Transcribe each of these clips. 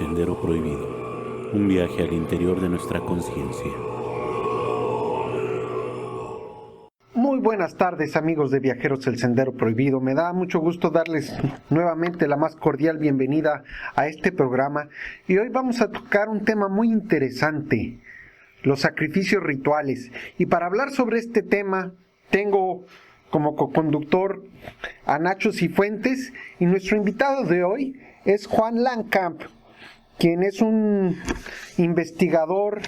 Sendero Prohibido, un viaje al interior de nuestra conciencia. Muy buenas tardes, amigos de Viajeros del Sendero Prohibido. Me da mucho gusto darles nuevamente la más cordial bienvenida a este programa, y hoy vamos a tocar un tema muy interesante: los sacrificios rituales. Y para hablar sobre este tema tengo como coconductor a Nacho Cifuentes, y nuestro invitado de hoy es Juan Langkamp, quien es un investigador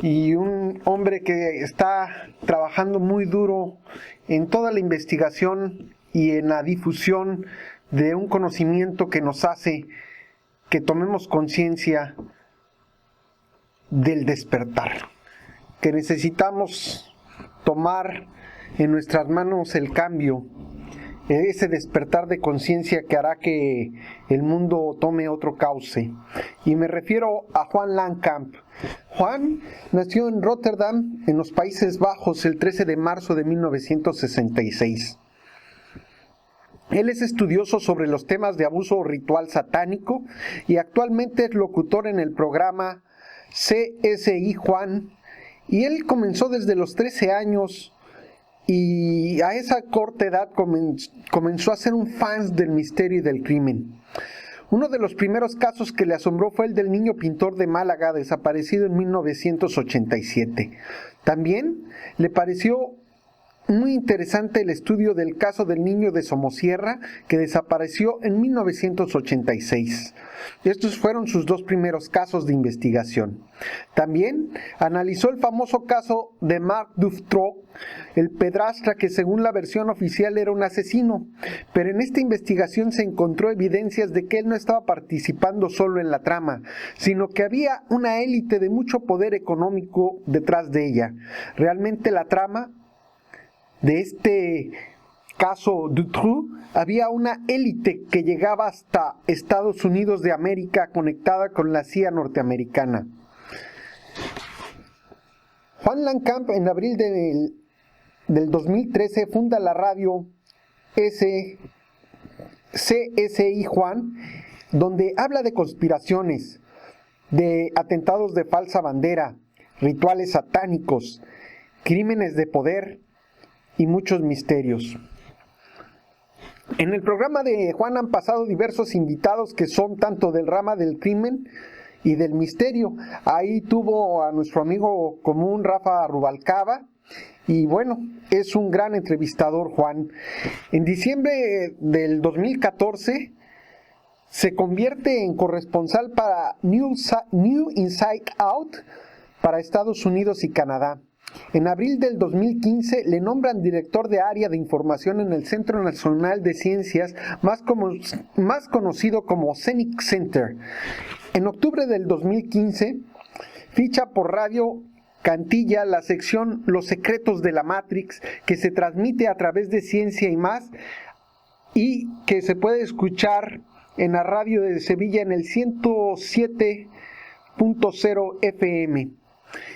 y un hombre que está trabajando muy duro en toda la investigación y en la difusión de un conocimiento que nos hace que tomemos conciencia del despertar, que necesitamos tomar en nuestras manos el cambio, ese despertar de conciencia que hará que el mundo tome otro cauce. Y me refiero a Juan Langkamp. Juan nació en Rotterdam, en los Países Bajos, el 13 de marzo de 1966. Él es estudioso sobre los temas de abuso ritual satánico y actualmente es locutor en el programa CSI Juan, y él comenzó desde los 13 años y a esa corta edad comenzó a ser un fan del misterio y del crimen. Uno de los primeros casos que le asombró fue el del niño pintor de Málaga, desaparecido en 1987. También le pareció muy interesante el estudio del caso del niño de Somosierra, que desapareció en 1986. Estos fueron sus dos primeros casos de investigación. También analizó el famoso caso de Marc Dutroux, el pedrastra que según la versión oficial era un asesino, pero en esta investigación se encontró evidencias de que él no estaba participando solo en la trama, sino que había una élite de mucho poder económico detrás de ella. Realmente la trama de este caso Dutroux, había una élite que llegaba hasta Estados Unidos de América, conectada con la CIA norteamericana. Juan Langkamp, en abril del 2013, funda la radio CSI Juan, donde habla de conspiraciones, de atentados de falsa bandera, rituales satánicos, crímenes de poder y muchos misterios. En el programa de Juan han pasado diversos invitados que son tanto del rama del crimen y del misterio. Ahí tuvo a nuestro amigo común Rafa Rubalcaba, y bueno, es un gran entrevistador Juan. En diciembre del 2014 se convierte en corresponsal para New Inside Out para Estados Unidos y Canadá. En abril del 2015 le nombran director de área de información en el Centro Nacional de Ciencias, más conocido como CENIC Center. En octubre del 2015 ficha por Radio Cantilla la sección Los Secretos de la Matrix, que se transmite a través de Ciencia y Más, y que se puede escuchar en la radio de Sevilla en el 107.0 FM.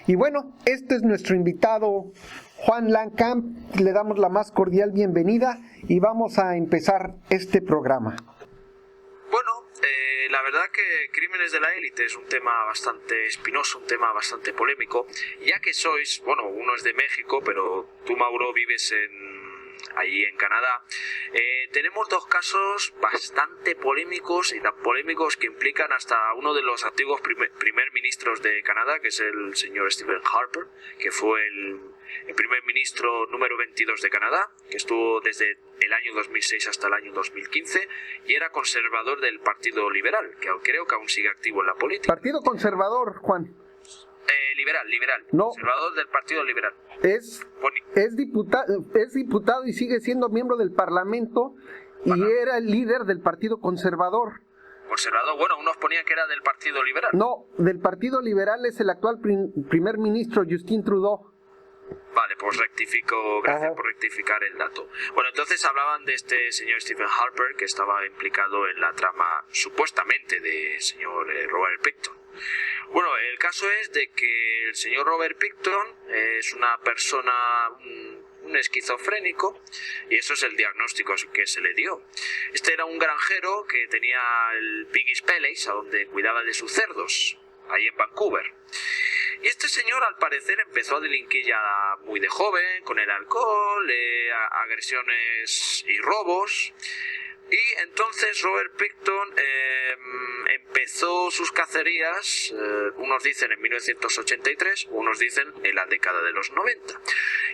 Y bueno, este es nuestro invitado Juan Langkamp. Le damos la más cordial bienvenida y vamos a empezar este programa. Bueno, la verdad que Crímenes de la Élite es un tema bastante espinoso, un tema bastante polémico, ya que sois, bueno, uno es de México, pero tú, Mauro, vives allí en Canadá. Tenemos dos casos bastante polémicos, y tan polémicos que implican hasta uno de los antiguos primer ministros de Canadá, que es el señor Stephen Harper, que fue el primer ministro número 22 de Canadá, que estuvo desde el año 2006 hasta el año 2015, y era conservador del Partido Liberal, que creo que aún sigue activo en la política. Partido Conservador, Juan. Liberal. No. Conservador del Partido Liberal. Es diputado y sigue siendo miembro del Parlamento, y era el líder del Partido Conservador. Conservador, bueno, unos ponían que era del Partido Liberal. No, del Partido Liberal es el actual primer ministro Justin Trudeau. Vale, pues rectifico, gracias por rectificar el dato. Bueno, entonces hablaban de este señor Stephen Harper, que estaba implicado en la trama, supuestamente, del señor Robert Pickton. Bueno, el caso es de que el señor Robert Pickton es una persona, un un esquizofrénico, y eso es el diagnóstico que se le dio. Este era un granjero que tenía el Piggy's Palace, a donde cuidaba de sus cerdos, ahí en Vancouver. Y este señor, al parecer, empezó a delinquir ya muy de joven, con el alcohol, agresiones y robos. Y entonces Robert Picton empezó sus cacerías, unos dicen en 1983, unos dicen en la década de los 90.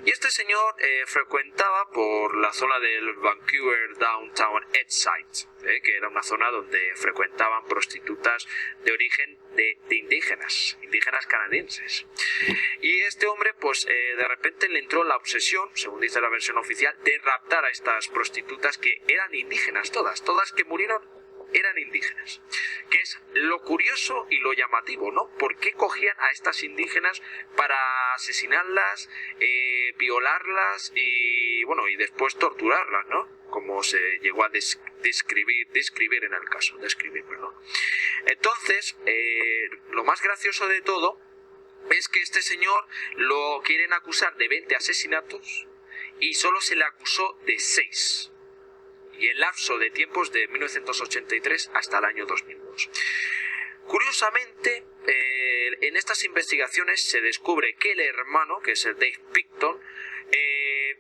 Y este señor frecuentaba por la zona del Vancouver Downtown Eastside, que era una zona donde frecuentaban prostitutas de origen de indígenas canadienses. Y este hombre, pues de repente le entró la obsesión, según dice la versión oficial, de raptar a estas prostitutas que eran indígenas, todas que murieron eran indígenas, que es lo curioso y lo llamativo, ¿no? ¿Por qué cogían a estas indígenas para asesinarlas, violarlas y después torturarlas, ¿no? Como se llegó a describir en el caso, perdón. Entonces, lo más gracioso de todo es que este señor lo quieren acusar de 20 asesinatos y solo se le acusó de 6. Y el lapso de tiempos de 1983 hasta el año 2002. Curiosamente, en estas investigaciones se descubre que el hermano, que es el Dave Picton,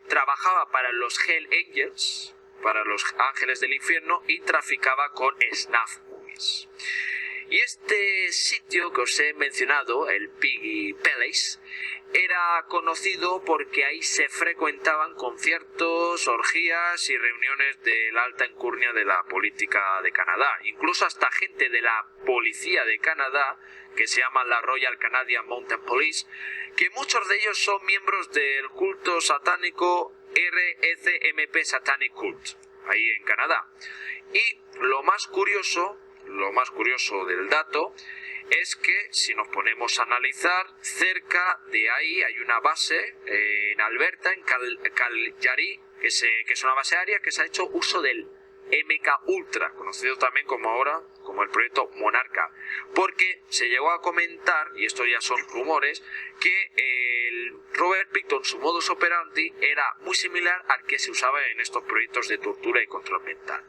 trabajaba para los Hell Angels, para los Ángeles del Infierno, y traficaba con snuff movies. Y este sitio que os he mencionado, el Piggy Palace, era conocido porque ahí se frecuentaban conciertos, orgías y reuniones de la alta encurnia de la política de Canadá. Incluso hasta gente de la policía de Canadá, que se llama la Royal Canadian Mounted Police, que muchos de ellos son miembros del culto satánico RCMP Satanic Cult, ahí en Canadá. Y lo más curioso del dato es que, si nos ponemos a analizar, cerca de ahí hay una base en Alberta, en Calgary, que es una base aérea que se ha hecho uso del MK Ultra, conocido también como el proyecto Monarca, porque se llegó a comentar, y esto ya son rumores, que el Robert Picton, su modus operandi, era muy similar al que se usaba en estos proyectos de tortura y control mental.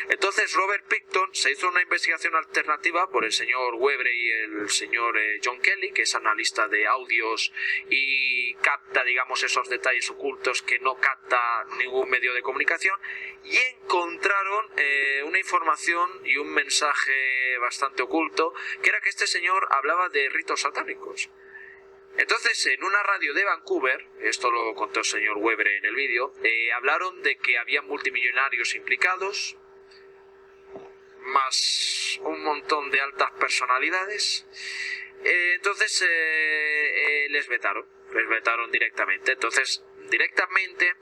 Entonces Robert Picton se hizo una investigación alternativa por el señor Weber y el señor John Kelly, que es analista de audios y capta, digamos, esos detalles ocultos que no capta ningún medio de comunicación, y encontraron una información y un mensaje bastante oculto, que era que este señor hablaba de ritos satánicos. Entonces, en una radio de Vancouver, esto lo contó el señor Weber en el vídeo, hablaron de que había multimillonarios implicados, más un montón de altas personalidades. Entonces les vetaron directamente. Entonces, directamente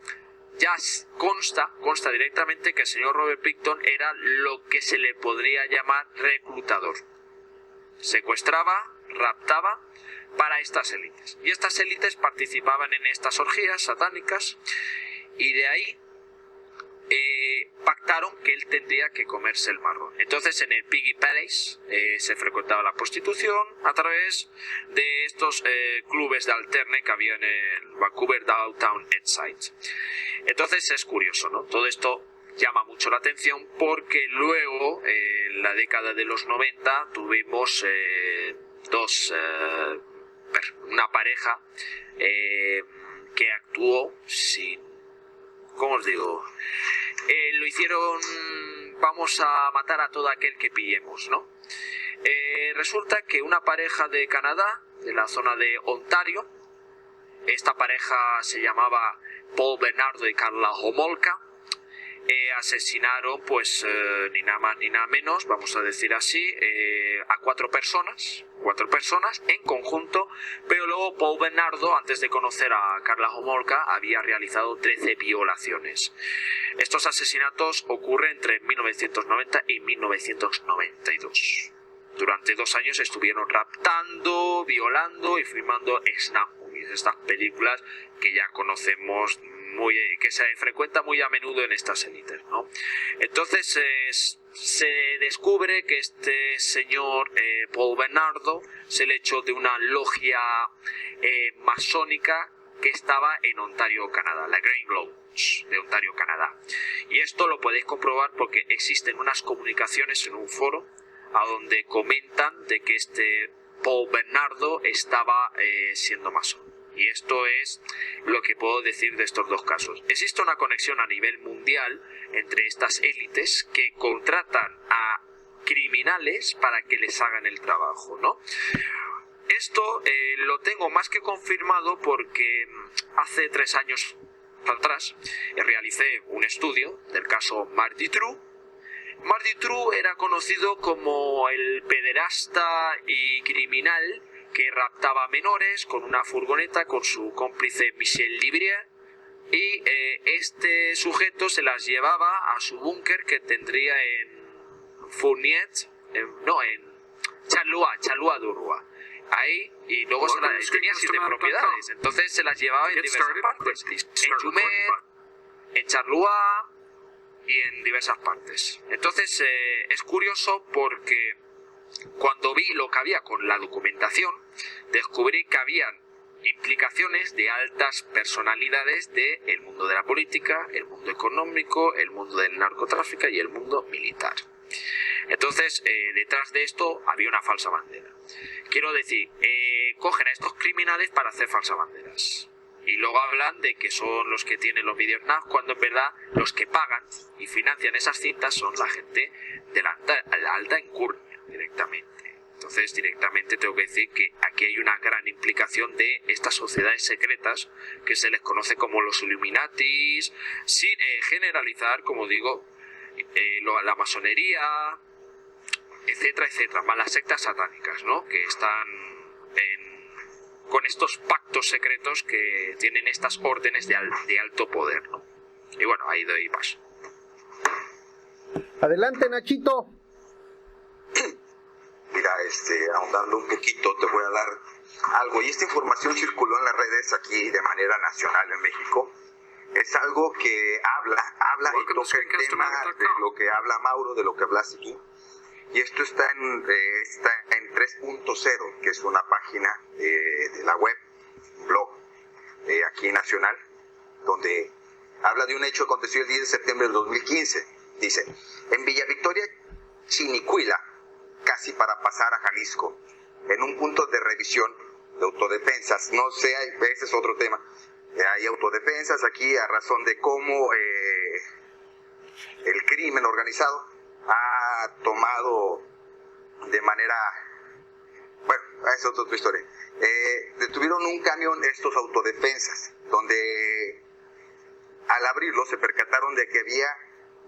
ya consta directamente que el señor Robert Picton era lo que se le podría llamar reclutador. Secuestraba, raptaba para estas élites. Y estas élites participaban en estas orgías satánicas, y de ahí pactaron que él tendría que comerse el marrón. Entonces, en el Piggy Palace se frecuentaba la prostitución a través de estos clubes de alterne que había en el Vancouver Downtown Eastside. Entonces es curioso, ¿no? Todo esto llama mucho la atención porque luego, en la década de los 90, tuvimos una pareja que actuó sin... ¿Cómo os digo? Lo hicieron, vamos a matar a todo aquel que pillemos, ¿no? Resulta que una pareja de Canadá, de la zona de Ontario, esta pareja se llamaba Paul Bernardo y Karla Homolka, asesinaron, pues, ni nada más ni nada menos, vamos a decir así, a cuatro personas en conjunto, pero luego Paul Bernardo, antes de conocer a Karla Homolka, había realizado 13 violaciones. Estos asesinatos ocurren entre 1990 y 1992. Durante 2 años estuvieron raptando, violando y filmando snuff movies, estas películas que ya conocemos, que se frecuenta muy a menudo en estas élites, ¿no? Entonces se descubre que este señor Paul Bernardo se le echó de una logia masónica que estaba en Ontario, Canadá, la Grain Lodge de Ontario, Canadá. Y esto lo podéis comprobar porque existen unas comunicaciones en un foro a donde comentan de que este Paul Bernardo estaba siendo masón. Y esto es lo que puedo decir de estos dos casos. Existe una conexión a nivel mundial entre estas élites que contratan a criminales para que les hagan el trabajo, ¿no? Esto lo tengo más que confirmado porque hace 3 años atrás realicé un estudio del caso Marc Dutroux. Marc Dutroux era conocido como el pederasta y criminal que raptaba menores con una furgoneta con su cómplice Michel Livrier, y este sujeto se las llevaba a su búnker que tendría en Fournier, en Charleroi, ahí, y luego tenía 7 propiedades, entonces se las llevaba en diversas partes, en Jumet, en Charleroi y en diversas partes. Entonces es curioso porque cuando vi lo que había con la documentación, descubrí que habían implicaciones de altas personalidades del mundo de la política, el mundo económico, el mundo del narcotráfico y el mundo militar. Entonces, detrás de esto había una falsa bandera. Quiero decir, cogen a estos criminales para hacer falsas banderas. Y luego hablan de que son los que tienen los vídeos NAV, cuando en verdad los que pagan y financian esas cintas son la gente de la alta encuria directamente. Entonces, directamente tengo que decir que aquí hay una gran implicación de estas sociedades secretas que se les conoce como los Illuminatis, sin generalizar, como digo, la masonería, etcétera, etcétera, más las sectas satánicas, ¿no? Que están con estos pactos secretos que tienen estas órdenes de alto poder, ¿no? Y bueno, ahí doy paso. Adelante, Nachito. Mira, ahondando un poquito, te voy a dar algo. Y esta información circuló en las redes aquí de manera nacional en México. Es algo que habla y toca el tema de lo que habla Mauro, de lo que hablaste tú. Y esto está en 3.0, que es una página de la web, un blog aquí nacional, donde habla de un hecho acontecido el 10 de septiembre del 2015. Dice, en Villa Victoria, Chinicuila, casi para pasar a Jalisco, en un punto de revisión de autodefensas, no sé, ese es otro tema, hay autodefensas aquí a razón de cómo el crimen organizado ha tomado de manera, bueno, esa es otra historia. Detuvieron un camión estos autodefensas, donde al abrirlo se percataron de que había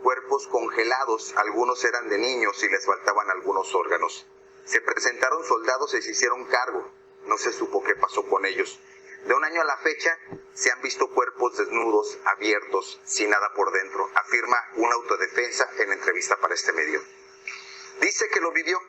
cuerpos congelados, algunos eran de niños y les faltaban algunos órganos. Se presentaron soldados y se hicieron cargo, no se supo qué pasó con ellos. De un año a la fecha se han visto cuerpos desnudos, abiertos, sin nada por dentro, afirma una autodefensa en entrevista para este medio. Dice que lo vivió,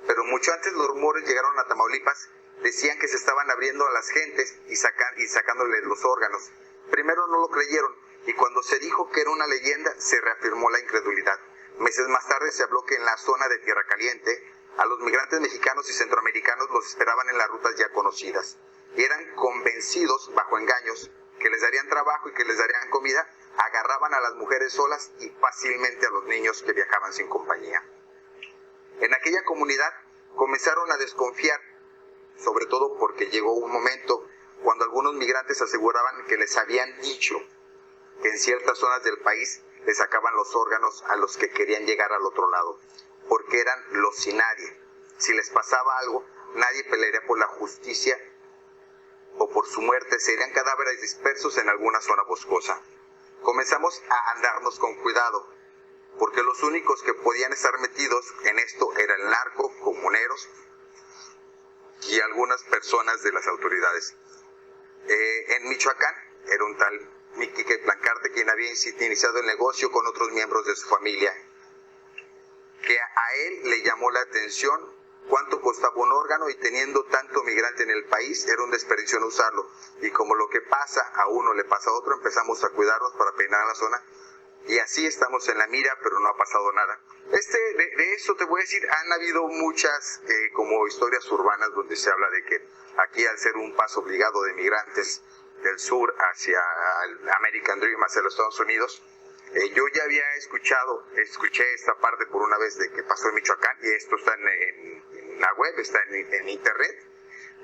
pero mucho antes los rumores llegaron a Tamaulipas, decían que se estaban abriendo a las gentes y sacándoles los órganos. Primero no lo creyeron, y cuando se dijo que era una leyenda, se reafirmó la incredulidad. Meses más tarde se habló que en la zona de Tierra Caliente, a los migrantes mexicanos y centroamericanos los esperaban en las rutas ya conocidas. Y eran convencidos, bajo engaños, que les darían trabajo y que les darían comida, agarraban a las mujeres solas y fácilmente a los niños que viajaban sin compañía. En aquella comunidad comenzaron a desconfiar, sobre todo porque llegó un momento cuando algunos migrantes aseguraban que les habían dicho que en ciertas zonas del país les sacaban los órganos a los que querían llegar al otro lado, porque eran los sin nadie. Si les pasaba algo, nadie pelearía por la justicia o por su muerte, serían cadáveres dispersos en alguna zona boscosa. Comenzamos a andarnos con cuidado, porque los únicos que podían estar metidos en esto eran el narco, comuneros y algunas personas de las autoridades. En Michoacán era un tal Miquique Plancarte quien había iniciado el negocio con otros miembros de su familia, que a él le llamó la atención cuánto costaba un órgano, y teniendo tanto migrante en el país era un desperdicio no usarlo, y como lo que pasa a uno le pasa a otro, empezamos a cuidarnos para peinar la zona, y así estamos en la mira, pero no ha pasado nada. De eso te voy a decir, han habido muchas como historias urbanas donde se habla de que aquí al ser un paso obligado de migrantes del sur hacia el American Dream, hacia los Estados Unidos, yo ya había escuché esta parte por una vez de que pasó en Michoacán, y esto está en la web, está en internet,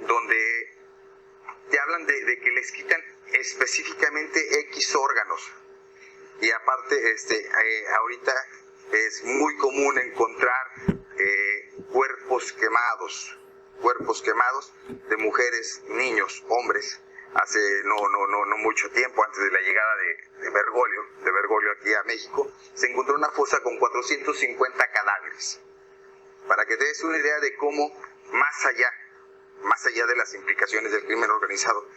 donde te hablan de que les quitan específicamente X órganos. Y aparte, ahorita es muy común encontrar cuerpos quemados de mujeres, niños, hombres. Hace no mucho tiempo, antes de la llegada de Bergoglio aquí a México, se encontró una fosa con 450 cadáveres. Para que te des una idea de cómo, más allá de las implicaciones del crimen organizado,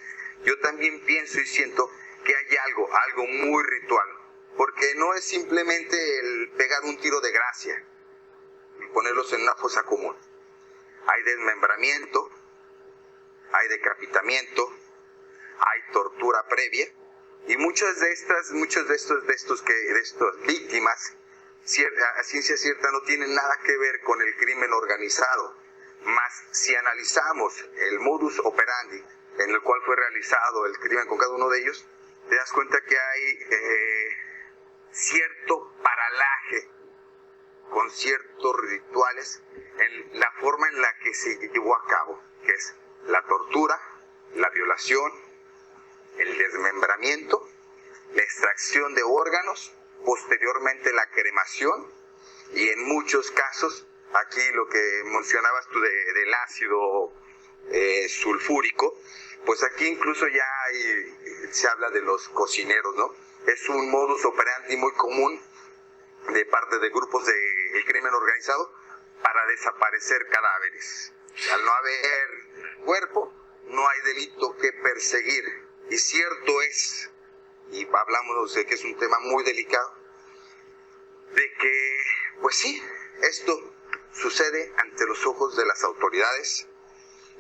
yo también pienso y siento que hay algo muy ritual, porque no es simplemente el pegar un tiro de gracia y ponerlos en una fosa común. Hay desmembramiento, hay decapitamiento, hay tortura previa, y muchas de estas víctimas, a ciencia cierta, no tienen nada que ver con el crimen organizado. Mas si analizamos el modus operandi en el cual fue realizado el crimen con cada uno de ellos, te das cuenta que hay cierto paralaje con ciertos rituales en la forma en la que se llevó a cabo, que es la tortura, la violación, el desmembramiento, la extracción de órganos, posteriormente la cremación, y en muchos casos, aquí lo que mencionabas tú del ácido sulfúrico, pues aquí incluso ya se habla de los cocineros, ¿no? Es un modus operandi muy común de parte de grupos del crimen organizado para desaparecer cadáveres. Al no haber cuerpo, no hay delito que perseguir. Y cierto es, y hablamos de que es un tema muy delicado, de que, pues sí, esto sucede ante los ojos de las autoridades,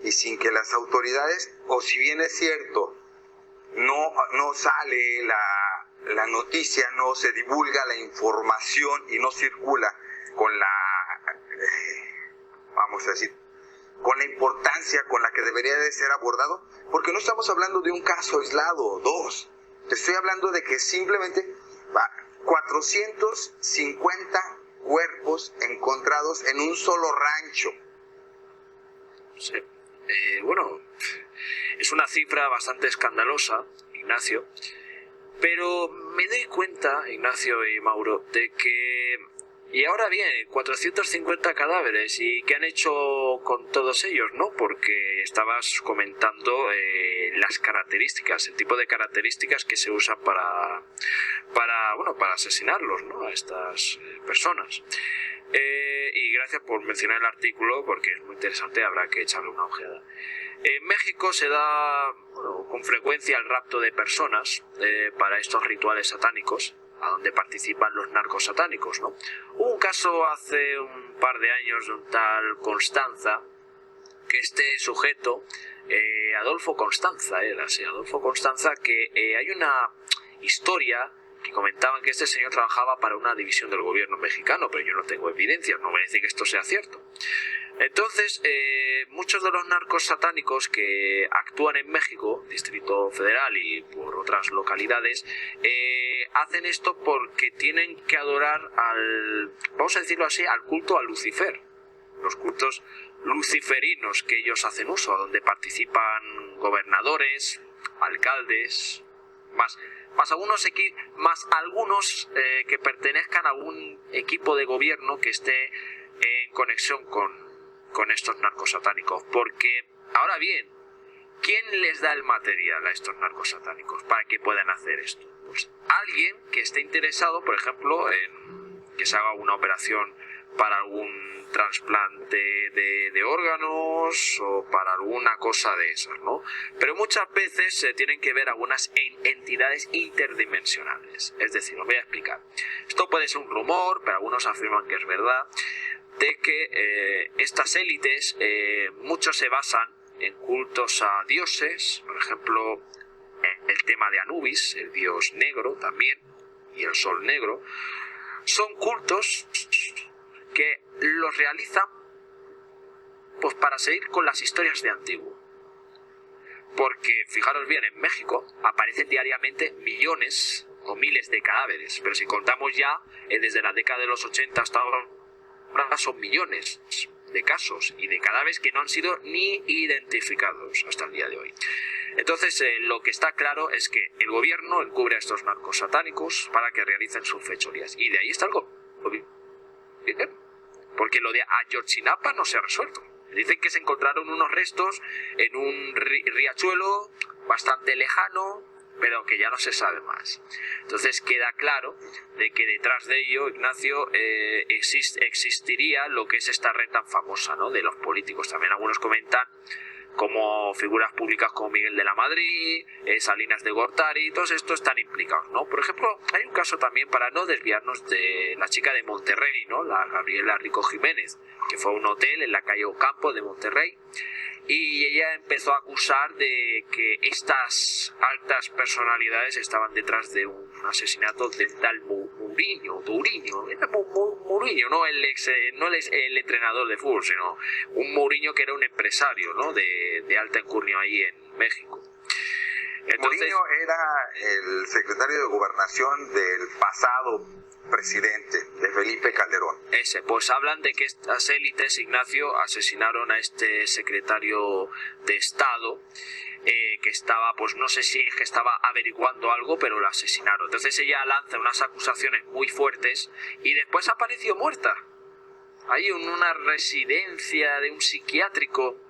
y sin que las autoridades, o si bien es cierto, no sale la noticia, no se divulga la información y no circula con vamos a decir, con la importancia con la que debería de ser abordado, porque no estamos hablando de un caso aislado, dos. Te estoy hablando de que simplemente 450 cuerpos encontrados en un solo rancho. Sí. Bueno, es una cifra bastante escandalosa, Ignacio, pero me doy cuenta, Ignacio y Mauro, de que... Y ahora bien, 450 cadáveres, ¿y qué han hecho con todos ellos, no? Porque estabas comentando las características, el tipo de características que se usan para asesinarlos, ¿no? A estas personas. Y gracias por mencionar el artículo, porque es muy interesante, habrá que echarle una ojeada. En México se da con frecuencia el rapto de personas para estos rituales satánicos, a donde participan los narcos satánicos, ¿no? Hubo un caso hace un par de años de un tal Constanza, que este sujeto, Adolfo Constanza, que hay una historia que comentaban que este señor trabajaba para una división del gobierno mexicano, pero yo no tengo evidencias, no voy a decir que esto sea cierto. Entonces, muchos de los narcos satánicos que actúan en México, Distrito Federal y por otras localidades, hacen esto porque tienen que adorar vamos a decirlo así, al culto a Lucifer. Los cultos luciferinos que ellos hacen uso, donde participan gobernadores, alcaldes, más algunos que pertenezcan a algún equipo de gobierno que esté en conexión con estos narcos satánicos. Porque, ahora bien, ¿quién les da el material a estos narcos satánicos para que puedan hacer esto? Pues alguien que esté interesado, por ejemplo, en que se haga una operación para algún trasplante de órganos o para alguna cosa de esas, ¿no? Pero muchas veces se tienen que ver algunas entidades interdimensionales. Es decir, os voy a explicar. Esto puede ser un rumor, pero algunos afirman que es verdad, de que estas élites, muchos se basan en cultos a dioses, por ejemplo, el tema de Anubis, el dios negro también, y el sol negro. Son cultos que los realizan pues para seguir con las historias de antiguo. porque fijaros bien, en México aparecen diariamente millones o miles de cadáveres, pero si contamos ya desde la década de los 80 hasta ahora son millones de casos y de cadáveres que no han sido ni identificados hasta el día de hoy. Entonces, lo que está claro es que el gobierno encubre a estos narcos satánicos para que realicen sus fechorías. Y de ahí está el gobierno. Porque lo de Ayotzinapa no se ha resuelto. Dicen que se encontraron unos restos en un riachuelo bastante lejano, pero que ya no se sabe más. Entonces queda claro de que detrás de ello, Ignacio, existiría lo que es esta red tan famosa, ¿no?, de los políticos. También algunos comentan como figuras públicas como Miguel de la Madrid, Salinas de Gortari, todos estos están implicados, ¿no? Por ejemplo, hay un caso también, para no desviarnos, de la chica de Monterrey, ¿no?, la Gabriela Rico Jiménez, que fue a un hotel en la calle Ocampo de Monterrey, y ella empezó a acusar de que estas altas personalidades estaban detrás de un asesinato del tal Mourinho, no el entrenador de fútbol, sino un Mourinho que era un empresario, ¿no?, de alta enjundia ahí en México. Entonces, Mourinho era el secretario de Gobernación del pasado presidente, de Felipe Calderón. Pues hablan de que estas élites, Ignacio, asesinaron a este secretario de Estado, que estaba, pues no sé si es que estaba averiguando algo, pero lo asesinaron. Entonces ella lanza unas acusaciones muy fuertes y después apareció muerta. Ahí en una residencia de un psiquiátrico,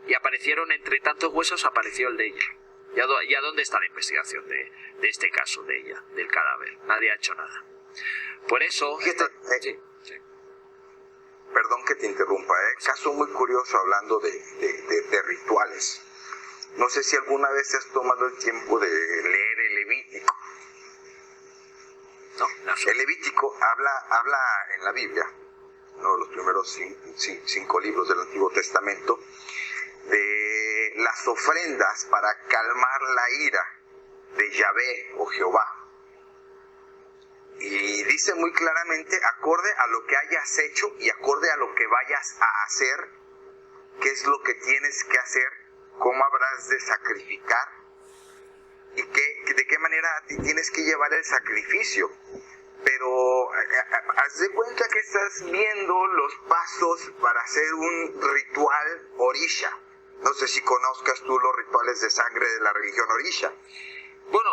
y aparecieron entre tantos huesos, apareció el de ella. ¿Ya dónde está la investigación de este caso de ella, del cadáver? Nadie ha hecho nada. Por eso... Fíjate, perdón que te interrumpa, caso muy curioso hablando de rituales. No sé si alguna vez has tomado el tiempo de leer el Levítico. No. El Levítico habla en la Biblia, uno de los primeros 5 libros del Antiguo Testamento, de las ofrendas para calmar la ira de Yahvé o Jehová. Y dice muy claramente, acorde a lo que hayas hecho y acorde a lo que vayas a hacer, qué es lo que tienes que hacer, cómo habrás de sacrificar y de qué manera tienes que llevar el sacrificio. Pero haz de cuenta que estás viendo los pasos para hacer un ritual orisha. No sé si conozcas tú los rituales de sangre de la religión orisha. Bueno,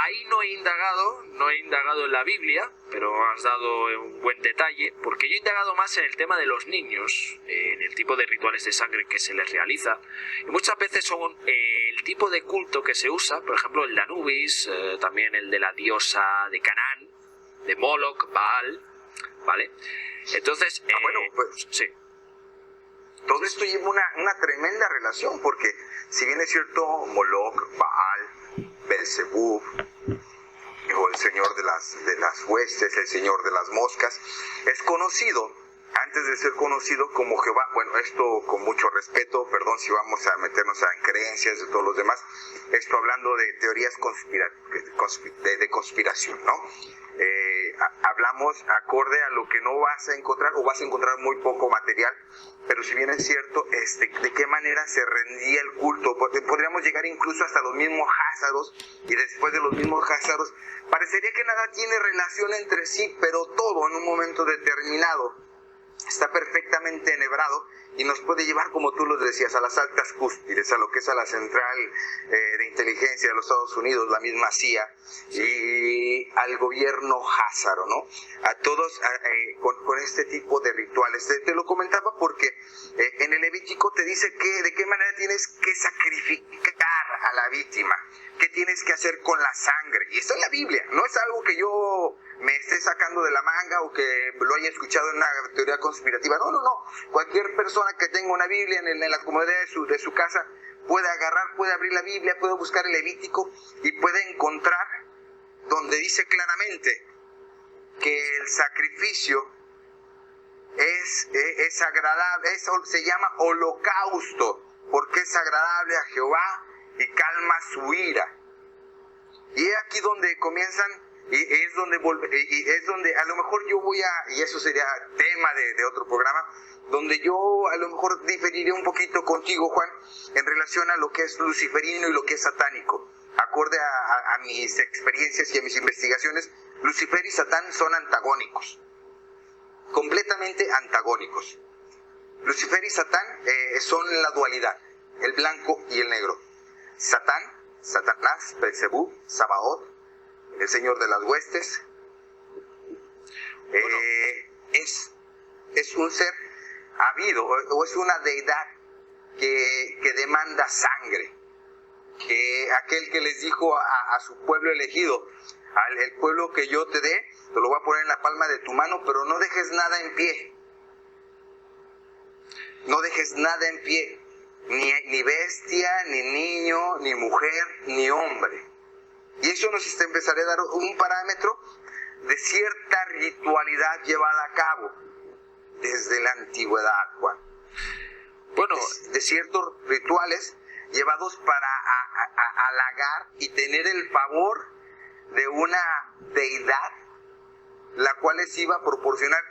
ahí no he indagado en la Biblia, pero has dado un buen detalle, porque yo he indagado más en el tema de los niños, en el tipo de rituales de sangre que se les realiza, y muchas veces son el tipo de culto que se usa, por ejemplo el de Anubis, también el de la diosa de Canaán, de Moloch, Baal, ¿vale? Entonces, bueno, pues sí. Todo esto lleva una tremenda relación, porque si bien es cierto, Moloch, Baal, Belzebub, o el señor de las huestes, el señor de las moscas, es conocido, antes de ser conocido como Jehová. Bueno, esto con mucho respeto, perdón si vamos a meternos en creencias de todos los demás, esto hablando de teorías de conspiración, ¿no? Hablamos acorde a lo que no vas a encontrar, o vas a encontrar muy poco material, pero si bien es cierto, de qué manera se rendía el culto. Podríamos llegar incluso hasta los mismos házaros, y después de los mismos házaros, parecería que nada tiene relación entre sí, pero todo en un momento determinado está perfectamente enhebrado y nos puede llevar, como tú lo decías, a las altas cúspides, a lo que es a la central de inteligencia de los Estados Unidos, la misma CIA, y al gobierno házaro, ¿no? A todos con este tipo de rituales. Te lo comentaba porque en el Levítico te dice de qué manera tienes que sacrificar a la víctima, qué tienes que hacer con la sangre, y esto es la Biblia, no es algo que yo me esté sacando de la manga o que lo haya escuchado en una teoría conspirativa. No. Cualquier persona que tenga una Biblia en la comodidad de su casa puede agarrar, puede abrir la Biblia, puede buscar el Levítico y puede encontrar donde dice claramente que el sacrificio es agradable, eso se llama holocausto, porque es agradable a Jehová y calma su ira. Y es aquí donde comienzan. Y es donde a lo mejor yo voy y eso sería tema de otro programa, donde yo a lo mejor diferiré un poquito contigo, Juan, en relación a lo que es luciferino y lo que es satánico. Acorde a mis experiencias y a mis investigaciones, Lucifer y Satán son antagónicos, completamente antagónicos. Lucifer y Satán son la dualidad, el blanco y el negro. Satán, Satanás, Belzebú, Sabaoth, el señor de las huestes, es un ser habido, o es una deidad que demanda sangre, que aquel que les dijo a su pueblo elegido, el pueblo que yo te dé, te lo voy a poner en la palma de tu mano, pero no dejes nada en pie. No dejes nada en pie, ni bestia, ni niño, ni mujer, ni hombre. Y eso nos empezará a dar un parámetro de cierta ritualidad llevada a cabo desde la antigüedad, Juan. Bueno, de ciertos rituales llevados para halagar y tener el favor de una deidad, la cual les iba a proporcionar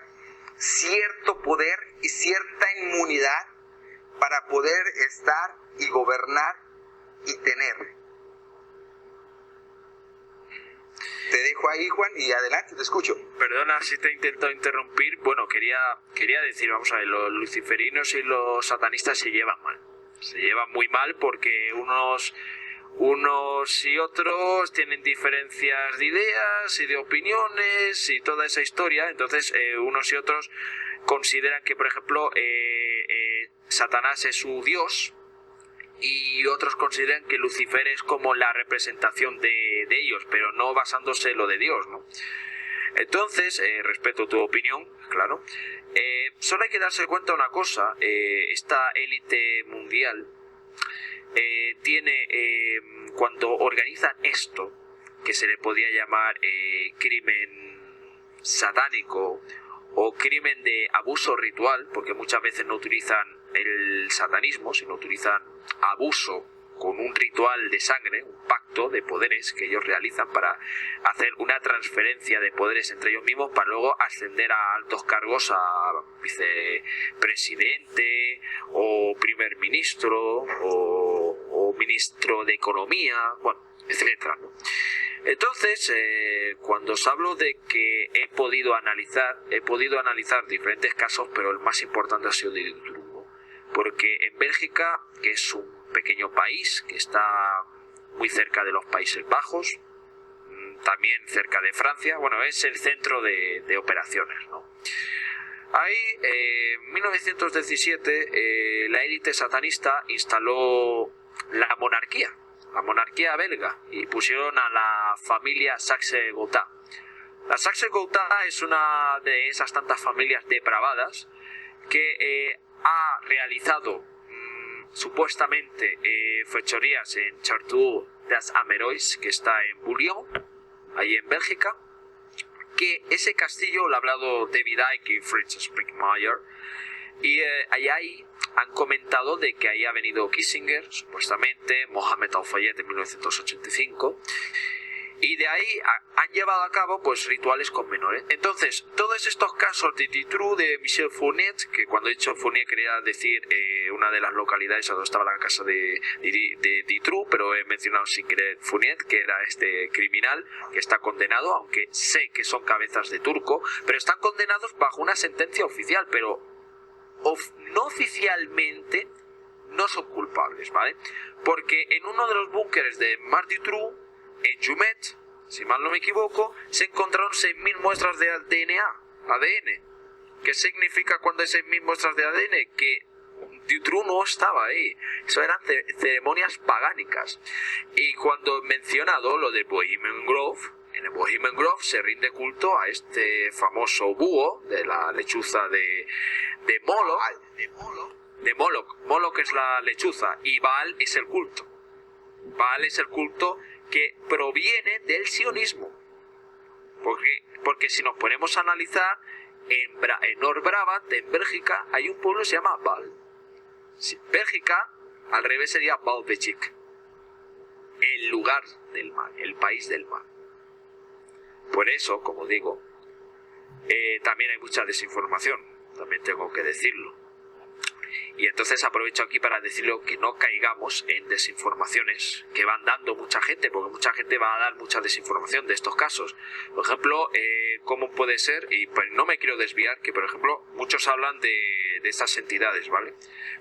cierto poder y cierta inmunidad para poder estar y gobernar y tener. Te dejo ahí, Juan, y adelante, te escucho. Perdona si te he intentado interrumpir. Bueno, quería decir, vamos a ver, los luciferinos y los satanistas se llevan mal. Se llevan muy mal porque unos y otros tienen diferencias de ideas y de opiniones y toda esa historia. Entonces, unos y otros consideran que, por ejemplo, Satanás es su dios, y otros consideran que Lucifer es como la representación de ellos, pero no basándose en lo de Dios, ¿no? Entonces, respeto tu opinión, claro. Solo hay que darse cuenta de una cosa: esta élite mundial tiene, cuando organizan esto, que se le podía llamar crimen satánico o crimen de abuso ritual, porque muchas veces no utilizan el satanismo, sino utilizan abuso con un ritual de sangre, un pacto de poderes que ellos realizan para hacer una transferencia de poderes entre ellos mismos para luego ascender a altos cargos, a vicepresidente o primer ministro o ministro de economía, bueno, etcétera, ¿no? Entonces, cuando os hablo de que he podido analizar diferentes casos, pero el más importante ha sido de Dutroux, porque en Bélgica, que es un pequeño país que está muy cerca de los Países Bajos, también cerca de Francia, bueno, es el centro de operaciones, ¿no? Ahí, en 1917, la élite satanista instaló la monarquía belga, y pusieron a la familia Saxe-Gotha. La Saxe-Gotha es una de esas tantas familias depravadas que ha realizado supuestamente fechorías en Chartreux des Amérois, que está en Bouillon, ahí en Bélgica, que ese castillo lo ha hablado David Icke y Fritz Springmeier, y ahí han comentado de que ahí ha venido Kissinger, supuestamente, Mohamed Al-Fayed en 1985, y de ahí han llevado a cabo pues rituales con menores. Entonces, todos estos casos de Dutroux, de Michel Fournier, que cuando he dicho Fournier quería decir una de las localidades donde estaba la casa de Dutroux, pero he mencionado sin querer Fournier, que era este criminal que está condenado, aunque sé que son cabezas de turco, pero están condenados bajo una sentencia oficial, pero no oficialmente no son culpables, ¿vale? Porque en uno de los búnkeres de Marc Dutroux, en Jumet, si mal no me equivoco, se encontraron 6.000 muestras de ADN. ¿Qué significa cuando hay 6.000 muestras de ADN? Que Dutroux no estaba ahí. Eso eran ceremonias pagánicas. Y cuando he mencionado lo de Bohemian Grove, en el Bohemian Grove se rinde culto a este famoso búho de la lechuza de Moloch. Moloch es la lechuza y Baal es el culto. Baal es el culto que proviene del sionismo. Porque si nos ponemos a analizar, en Noord-Brabant, en Bélgica, hay un pueblo que se llama Baal. Bélgica, al revés, sería Baalbechik, el lugar del mal, el país del mal. Por eso, como digo, también hay mucha desinformación, también tengo que decirlo. Y entonces aprovecho aquí para decirlo, que no caigamos en desinformaciones que van dando mucha gente, porque mucha gente va a dar mucha desinformación de estos casos. Por ejemplo, ¿cómo puede ser? Y pues no me quiero desviar, que por ejemplo muchos hablan de estas entidades, ¿vale?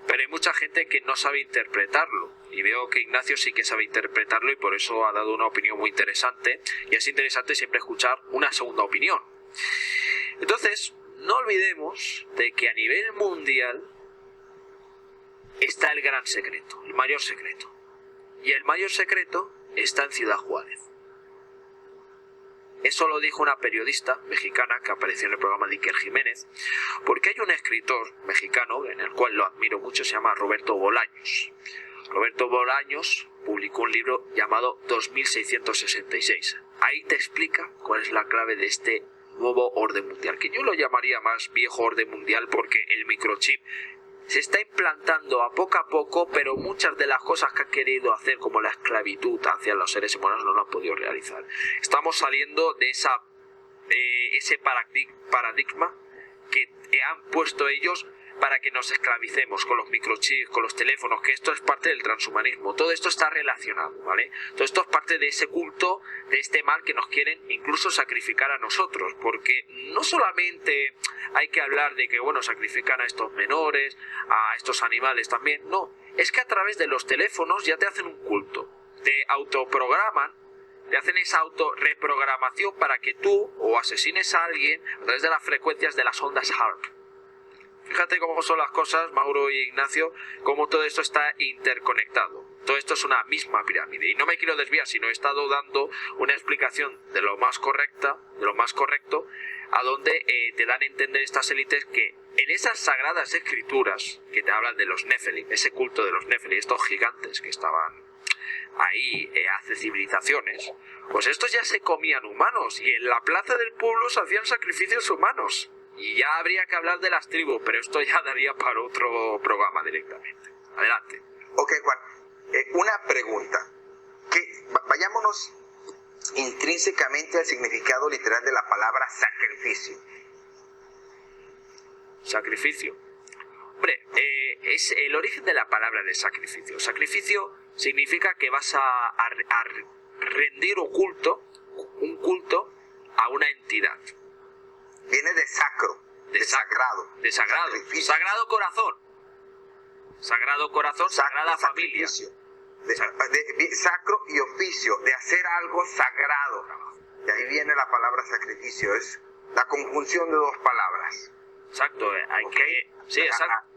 Pero hay mucha gente que no sabe interpretarlo, y veo que Ignacio sí que sabe interpretarlo, y por eso ha dado una opinión muy interesante, y es interesante siempre escuchar una segunda opinión. Entonces, no olvidemos de que a nivel mundial está el gran secreto, el mayor secreto. Y el mayor secreto está en Ciudad Juárez. Eso lo dijo una periodista mexicana que apareció en el programa de Iker Jiménez, porque hay un escritor mexicano, en el cual lo admiro mucho, se llama Roberto Bolaños. Roberto Bolaños publicó un libro llamado 2666. Ahí te explica cuál es la clave de este nuevo orden mundial, que yo lo llamaría más viejo orden mundial, porque el microchip se está implantando a poco, pero muchas de las cosas que han querido hacer, como la esclavitud hacia los seres humanos, no lo han podido realizar. Estamos saliendo de ese paradigma que han puesto ellos para que nos esclavicemos con los microchips, con los teléfonos, que esto es parte del transhumanismo. Todo esto está relacionado, ¿vale? Todo esto es parte de ese culto, de este mal que nos quieren incluso sacrificar a nosotros, porque no solamente hay que hablar de que, bueno, sacrifican a estos menores, a estos animales también, no, es que a través de los teléfonos ya te hacen un culto, te autoprograman, te hacen esa autorreprogramación para que tú o asesines a alguien a través de las frecuencias de las ondas HARP. Fíjate cómo son las cosas, Mauro y Ignacio, cómo todo esto está interconectado. Todo esto es una misma pirámide. Y no me quiero desviar, sino he estado dando una explicación de lo más correcta, de lo más correcto, a donde te dan a entender estas élites que en esas sagradas escrituras que te hablan de los Nephilim, ese culto de los Nephilim, estos gigantes que estaban ahí hace civilizaciones, pues estos ya se comían humanos y en la plaza del pueblo se hacían sacrificios humanos. Y ya habría que hablar de las tribus, pero esto ya daría para otro programa directamente. Adelante. Ok, Juan. Una pregunta. Vayámonos intrínsecamente al significado literal de la palabra sacrificio. Sacrificio. Hombre, es el origen de la palabra de sacrificio. Sacrificio significa que vas a rendir un culto a una entidad. Viene de sacro, de sagrado. De sagrado. Sacrificio. Sagrado corazón. Sagrado corazón, sagrada familia. Sacro y oficio, de hacer algo sagrado. De ahí viene la palabra sacrificio, es la conjunción de dos palabras. Exacto, hay que... Sí, exacto.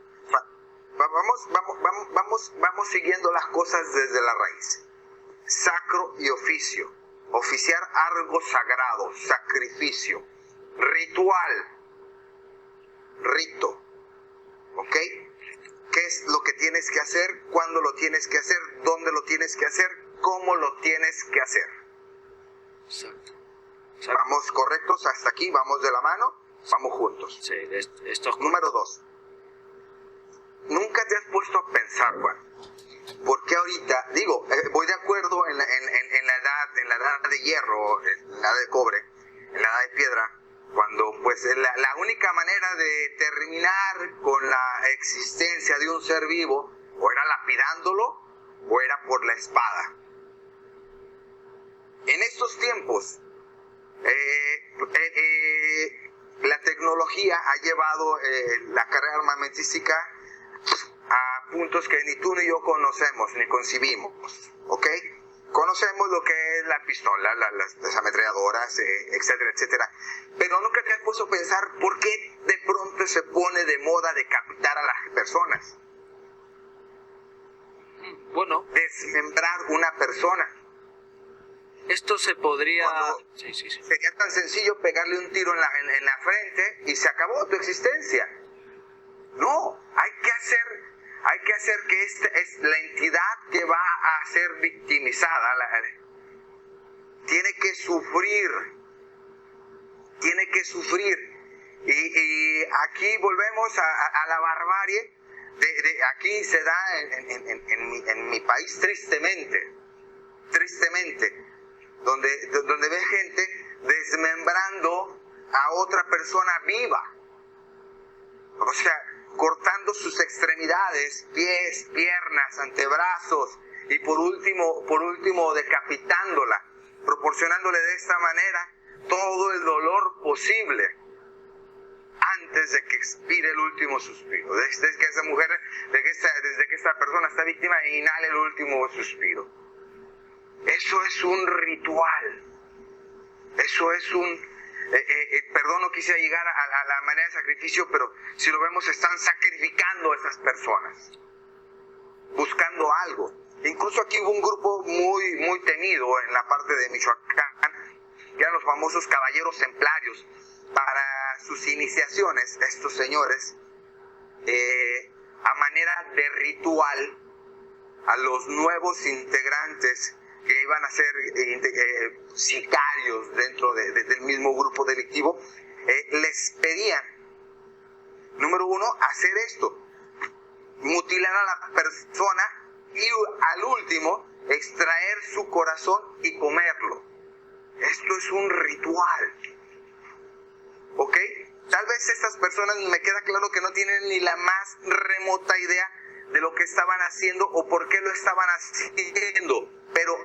Vamos siguiendo las cosas desde la raíz. Sacro y oficio. Oficiar algo sagrado, sacrificio. Ritual, rito, ¿ok? ¿Qué es lo que tienes que hacer? ¿Cuándo lo tienes que hacer? ¿Dónde lo tienes que hacer? ¿Cómo lo tienes que hacer? Exacto. ¿Vamos correctos hasta aquí? ¿Vamos de la mano? Vamos juntos. Sí, esto es... Número 2. ¿Nunca te has puesto a pensar, Juan? Porque ahorita, voy de acuerdo en la edad de hierro, en la edad de cobre, en la edad de piedra, cuando pues la única manera de terminar con la existencia de un ser vivo o era lapidándolo o era por la espada. En estos tiempos la tecnología ha llevado la carrera armamentística a puntos que ni tú ni yo conocemos ni concibimos, ¿ok? Conocemos lo que es la pistola, las ametralladoras, etcétera, etcétera. Pero nunca te has puesto a pensar por qué de pronto se pone de moda decapitar a las personas. Bueno. Desmembrar una persona. Esto se podría... Sí. Sería tan sencillo pegarle un tiro en la frente y se acabó tu existencia. No, hay que hacer que esta es la entidad que va a ser victimizada. Tiene que sufrir. Y aquí volvemos a la barbarie. Aquí se da en mi país tristemente, donde ve gente desmembrando a otra persona viva. O sea, cortando sus extremidades, pies, piernas, antebrazos y por último decapitándola, proporcionándole de esta manera todo el dolor posible antes de que expire el último suspiro, desde que esa mujer, desde que esta persona está víctima, inhale el último suspiro. Eso es un ritual, eso es perdón, no quise llegar a la manera de sacrificio, pero si lo vemos, están sacrificando a estas personas, buscando algo. Incluso aquí hubo un grupo muy temido en la parte de Michoacán, que eran los famosos caballeros templarios. Para sus iniciaciones, estos señores, a manera de ritual, a los nuevos integrantes que iban a ser sicarios dentro del mismo grupo delictivo, les pedían, número uno, hacer esto, mutilar a la persona y al último extraer su corazón y comerlo. Esto es un ritual, ¿ok? Tal vez estas personas, me queda claro que no tienen ni la más remota idea de lo que estaban haciendo o por qué lo estaban haciendo, pero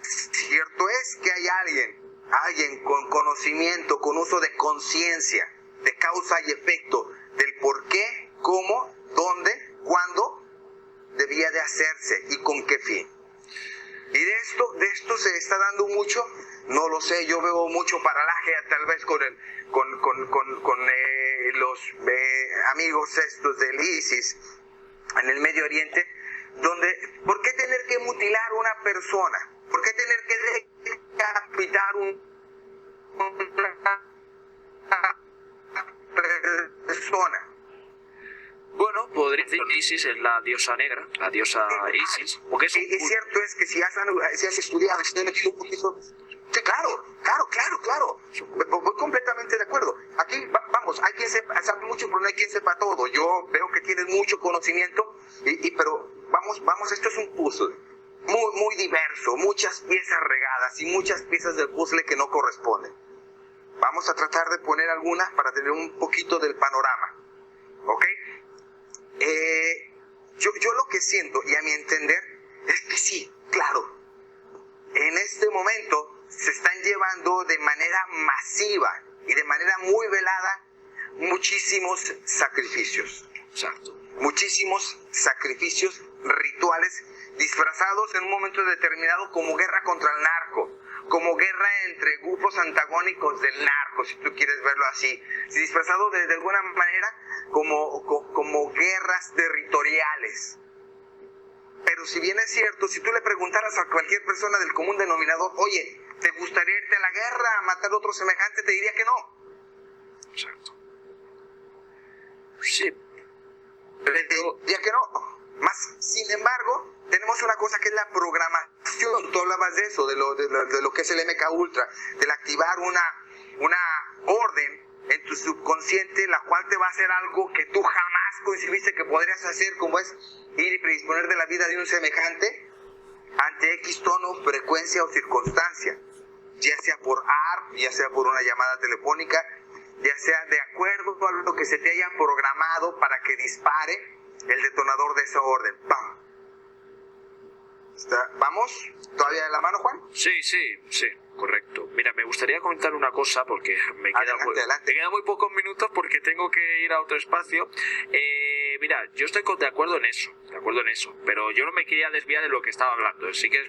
cierto es que hay alguien con conocimiento, con uso de conciencia, de causa y efecto, del por qué, cómo, dónde, cuándo debía de hacerse y con qué fin. Y de esto se está dando mucho, no lo sé, yo veo mucho paralaje tal vez con los amigos estos del ISIS en el Medio Oriente, donde, ¿por qué tener que mutilar a una persona? ¿Por qué tener que decapitar una persona? Bueno, podría decir que Isis es la diosa negra, la diosa Isis. Porque es cierto es que si has estudiado, si has metido un poquito... Sí, claro. Voy completamente de acuerdo. Aquí, vamos, hay quien sabe mucho, pero no hay quien sepa todo. Yo veo que tienes mucho conocimiento, pero vamos, esto es un puzzle muy diverso, muchas piezas regadas y muchas piezas del puzzle que no corresponden. Vamos a tratar de poner algunas para tener un poquito del panorama, ¿ok? Yo lo que siento, y a mi entender, es que sí, claro, en este momento se están llevando de manera masiva y de manera muy velada muchísimos sacrificios. Exacto. Muchísimos sacrificios rituales disfrazados en un momento determinado como guerra contra el narco, como guerra entre grupos antagónicos del narco, si tú quieres verlo así, disfrazado de alguna manera como guerras territoriales. Pero si bien es cierto, si tú le preguntaras a cualquier persona del común denominador, oye, ¿te gustaría irte a la guerra a matar a otro semejante? Te diría que no. Exacto. Sí. Diría que no. Más, sin embargo, tenemos una cosa que es la programación. Tú hablabas de eso, de lo que es el MK Ultra, del activar una orden en tu subconsciente, la cual te va a hacer algo que tú jamás concibiste que podrías hacer, como es ir y predisponer de la vida de un semejante ante X tono, frecuencia o circunstancia, ya sea por ARP, ya sea por una llamada telefónica, ya sea de acuerdo a lo que se te haya programado para que dispare el detonador de esa orden. ¡Pam! ¿Vamos? ¿Todavía de la mano, Juan? Sí, correcto. Mira, me gustaría comentar una cosa porque me quedan muy pocos minutos porque tengo que ir a otro espacio. Mira, yo estoy de acuerdo en eso, pero yo no me quería desviar de lo que estaba hablando. Sí que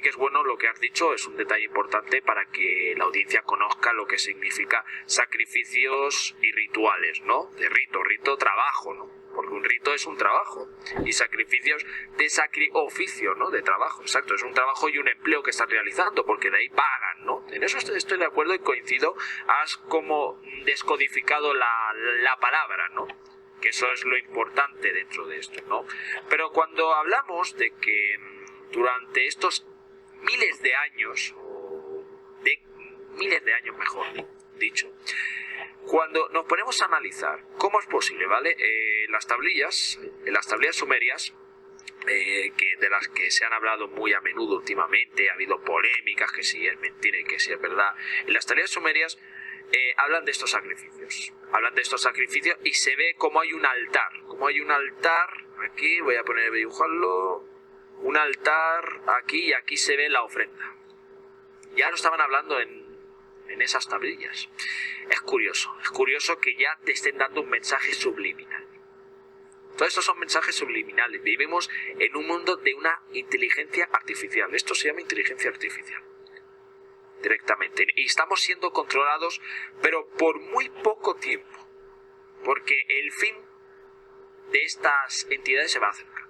es bueno lo que has dicho, es un detalle importante para que la audiencia conozca lo que significa sacrificios y rituales, ¿no? De rito, trabajo, ¿no? Porque un rito es un trabajo y sacrificios de oficio, ¿no? De trabajo, exacto, es un trabajo y un empleo que estás realizando porque de ahí pagan, ¿no? En eso estoy de acuerdo y coincido, has como descodificado la palabra, ¿no? Que eso es lo importante dentro de esto, ¿no? Pero cuando hablamos de que durante estos miles de años mejor dicho, cuando nos ponemos a analizar cómo es posible, ¿vale? Las tablillas sumerias, de las que se han hablado muy a menudo últimamente, ha habido polémicas, que si es mentira y que si es verdad. En las tablillas sumerias hablan de estos sacrificios. Hablan de estos sacrificios y se ve como hay un altar. Como hay un altar, aquí voy a poner, dibujarlo, un altar aquí y aquí se ve la ofrenda. Ya lo estaban hablando en esas tablillas. Es curioso que ya te estén dando un mensaje subliminal. Todo esto son mensajes subliminales. Vivimos en un mundo de una inteligencia artificial. Esto se llama inteligencia artificial. Directamente. Y estamos siendo controlados, pero por muy poco tiempo. Porque el fin de estas entidades se va a acercar.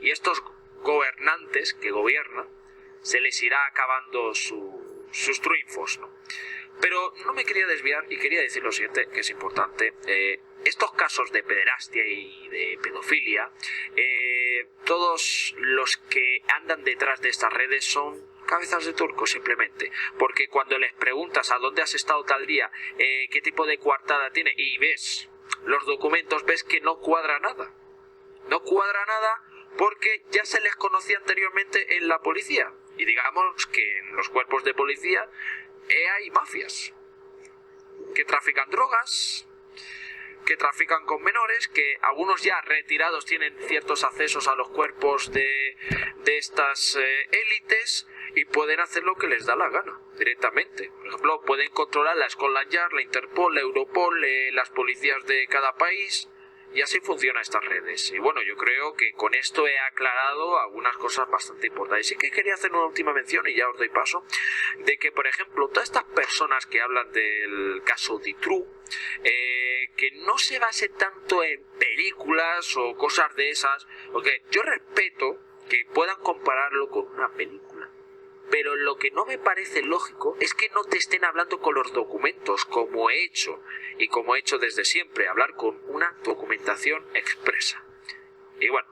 Y estos gobernantes que gobiernan, se les irá acabando sus triunfos, ¿no? Pero no me quería desviar y quería decir lo siguiente, que es importante. Estos casos de pederastia y de pedofilia, todos los que andan detrás de estas redes son cabezas de turco, simplemente. Porque cuando les preguntas a dónde has estado tal día, qué tipo de coartada tiene, y ves los documentos, ves que no cuadra nada. No cuadra nada porque ya se les conocía anteriormente en la policía. Y digamos que en los cuerpos de policía hay mafias que trafican drogas, que trafican con menores, que algunos ya retirados tienen ciertos accesos a los cuerpos de estas élites y pueden hacer lo que les da la gana directamente. Por ejemplo, pueden controlar la Scotland Yard, la Interpol, la Europol, las policías de cada país. Y así funcionan estas redes. Y bueno, yo creo que con esto he aclarado algunas cosas bastante importantes. Y que quería hacer una última mención, y ya os doy paso, de que, por ejemplo, todas estas personas que hablan del caso Dutroux, que no se base tanto en películas o cosas de esas, porque yo respeto que puedan compararlo con una película. Pero lo que no me parece lógico es que no te estén hablando con los documentos, como he hecho, y como he hecho desde siempre, hablar con una documentación expresa. Y bueno,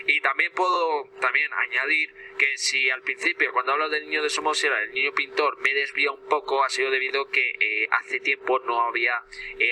y también puedo añadir que si al principio, cuando hablo del niño de Somosierra, el niño pintor, me desvía un poco, ha sido debido a que hace tiempo no había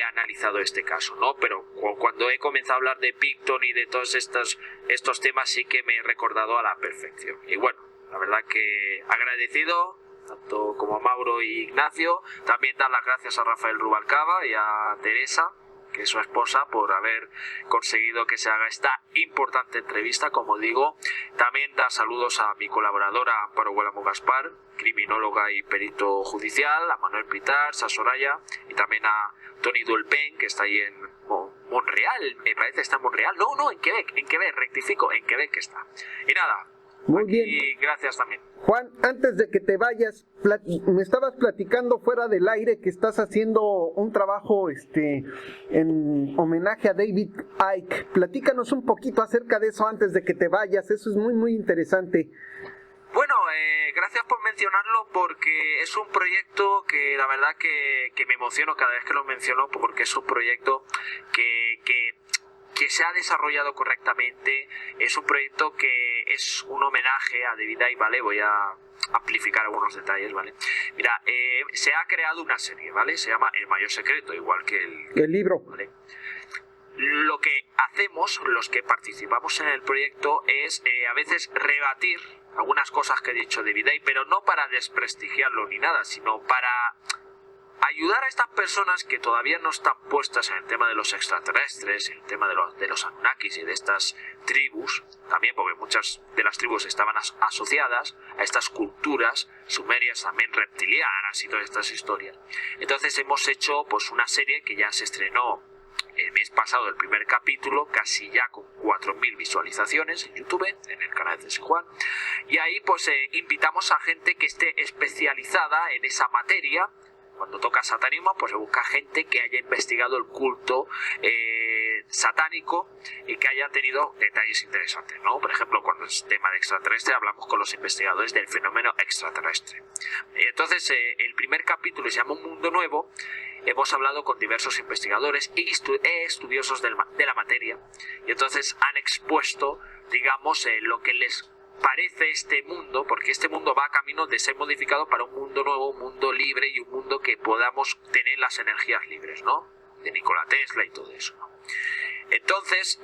analizado este caso, ¿no? Pero cuando he comenzado a hablar de Picton y de todos estos temas, sí que me he recordado a la perfección. Y bueno, la verdad que agradecido, tanto como a Mauro y Ignacio. También dar las gracias a Rafael Rubalcaba y a Teresa, que es su esposa, por haber conseguido que se haga esta importante entrevista, como digo. También dar saludos a mi colaboradora Amparo Gualamo Gaspar, criminóloga y perito judicial, a Manuel Pitars, a Soraya, y también a Tony Dulpen, que está ahí en Montreal, me parece que está en Montreal. No, en Quebec, rectifico, en Quebec está. Y nada, muy aquí, bien. Gracias también. Juan, antes de que te vayas, me estabas platicando fuera del aire que estás haciendo un trabajo en homenaje a David Icke. Platícanos un poquito acerca de eso antes de que te vayas, eso es muy muy interesante. Bueno, gracias por mencionarlo, porque es un proyecto que la verdad que me emociono cada vez que lo menciono, porque es un proyecto que se ha desarrollado correctamente. Es un proyecto que es un homenaje a David Icke, ¿vale? Voy a amplificar algunos detalles, ¿vale? Mira, se ha creado una serie, ¿vale? Se llama El Mayor Secreto, igual que el libro, ¿vale? Lo que hacemos, los que participamos en el proyecto, es a veces rebatir algunas cosas que ha dicho David Icke, pero no para desprestigiarlo ni nada, sino para ayudar a estas personas que todavía no están puestas en el tema de los extraterrestres, en el tema de los Anunnakis y de estas tribus, también porque muchas de las tribus estaban asociadas a estas culturas sumerias, también reptilianas y todas estas historias. Entonces hemos hecho pues una serie que ya se estrenó el mes pasado, el primer capítulo, casi ya con 4.000 visualizaciones en YouTube, en el canal de Juan. Y ahí pues invitamos a gente que esté especializada en esa materia. Cuando toca satanismo, pues se busca gente que haya investigado el culto satánico y que haya tenido detalles interesantes, ¿no? Por ejemplo, cuando es tema de extraterrestre, hablamos con los investigadores del fenómeno extraterrestre. Entonces, el primer capítulo se llama Un Mundo Nuevo. Hemos hablado con diversos investigadores y estudiosos de la materia, y entonces han expuesto, digamos, lo que les parece este mundo, porque este mundo va a camino de ser modificado para un mundo nuevo, un mundo libre y un mundo que podamos tener las energías libres, ¿no? De Nikola Tesla y todo eso, ¿no? Entonces,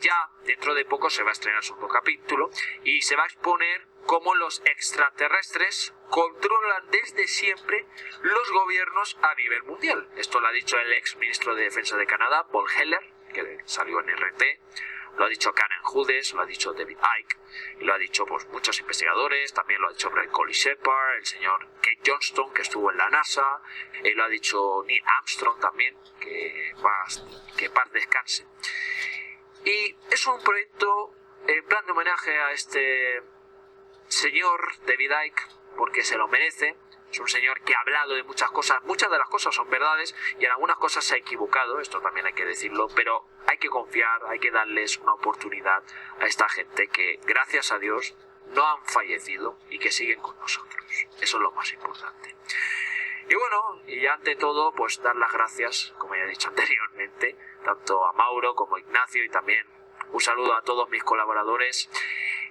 ya dentro de poco se va a estrenar el segundo capítulo y se va a exponer cómo los extraterrestres controlan desde siempre los gobiernos a nivel mundial. Esto lo ha dicho el ex ministro de Defensa de Canadá, Paul Heller, que salió en RT, lo ha dicho Canan Hughes, lo ha dicho David Icke, y lo ha dicho pues muchos investigadores, también lo ha dicho Brett Colley Shepard, el señor Kate Johnston, que estuvo en la NASA, lo ha dicho Neil Armstrong también, que paz descanse. Y es un proyecto en plan de homenaje a este señor David Icke, porque se lo merece. Es un señor que ha hablado de muchas cosas, muchas de las cosas son verdades y en algunas cosas se ha equivocado, esto también hay que decirlo, pero hay que confiar, hay que darles una oportunidad a esta gente que, gracias a Dios, no han fallecido y que siguen con nosotros. Eso es lo más importante. Y bueno, y ante todo, pues dar las gracias, como ya he dicho anteriormente, tanto a Mauro como a Ignacio, y también un saludo a todos mis colaboradores.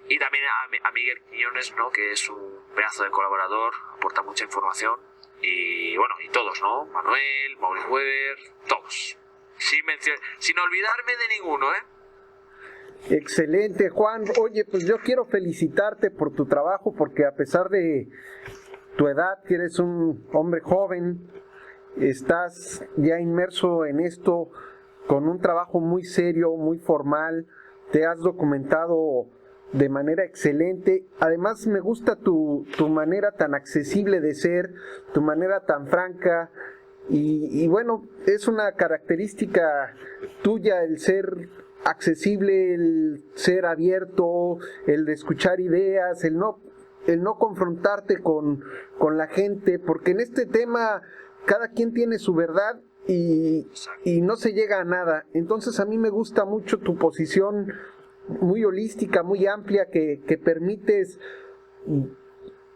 Y también a Miguel Quiñones, ¿no? Que es un pedazo de colaborador, aporta mucha información. Y bueno, y todos, ¿no? Manuel, Maurice Weber, todos. Sin olvidarme de ninguno, ¿eh? Excelente, Juan. Oye, pues yo quiero felicitarte por tu trabajo, porque a pesar de tu edad, que eres un hombre joven, estás ya inmerso en esto con un trabajo muy serio, muy formal. Te has documentado de manera excelente. Además me gusta tu manera tan accesible de ser, tu manera tan franca, y bueno, es una característica tuya el ser accesible, el ser abierto, el de escuchar ideas, el no confrontarte con la gente, porque en este tema cada quien tiene su verdad y no se llega a nada. Entonces a mí me gusta mucho tu posición muy holística, muy amplia, que permites,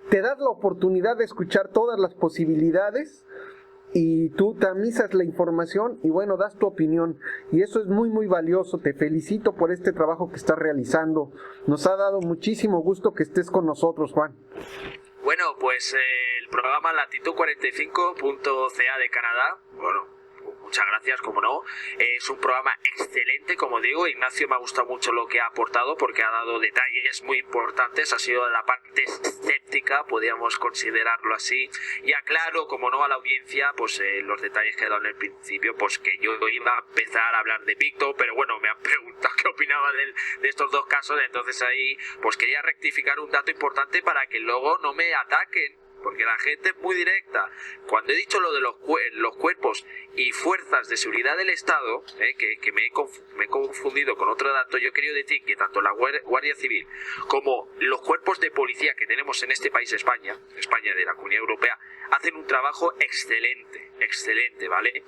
te das la oportunidad de escuchar todas las posibilidades y tú tamizas la información y bueno, das tu opinión, y eso es muy muy valioso. Te felicito por este trabajo que estás realizando. Nos ha dado muchísimo gusto que estés con nosotros, Juan. Bueno, pues el programa Latitud 45.ca de Canadá, bueno, muchas gracias, como no. Es un programa excelente, como digo. Ignacio me ha gustado mucho lo que ha aportado porque ha dado detalles muy importantes. Ha sido la parte escéptica, podríamos considerarlo así. Y aclaro, como no, a la audiencia, pues los detalles que he dado en el principio, pues que yo iba a empezar a hablar de Picto, pero bueno, me han preguntado qué opinaba de estos dos casos. Entonces ahí, pues quería rectificar un dato importante para que luego no me ataquen. Porque la gente es muy directa. Cuando he dicho lo de los cuerpos y fuerzas de seguridad del Estado, que me he confundido con otro dato, yo quería decir que tanto la Guardia Civil como los cuerpos de policía que tenemos en este país, España de la Comunidad Europea, hacen un trabajo excelente, ¿vale?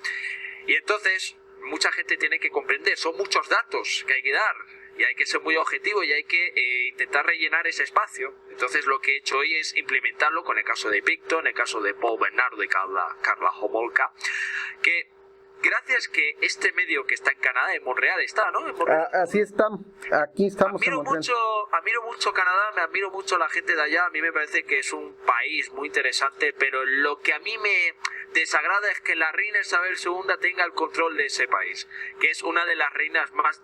Y entonces, mucha gente tiene que comprender, son muchos datos que hay que dar. Y hay que ser muy objetivo y hay que intentar rellenar ese espacio. Entonces lo que he hecho hoy es implementarlo con el caso de Picto, en el caso de Paul Bernardo y Carla Homolka, que gracias que este medio que está en Canadá, en Montreal está, ¿no? Así está, aquí estamos en Montreal. Admiro mucho Canadá, me admiro mucho la gente de allá. A mí me parece que es un país muy interesante, pero lo que a mí me desagrada es que la reina Isabel II tenga el control de ese país, que es una de las reinas más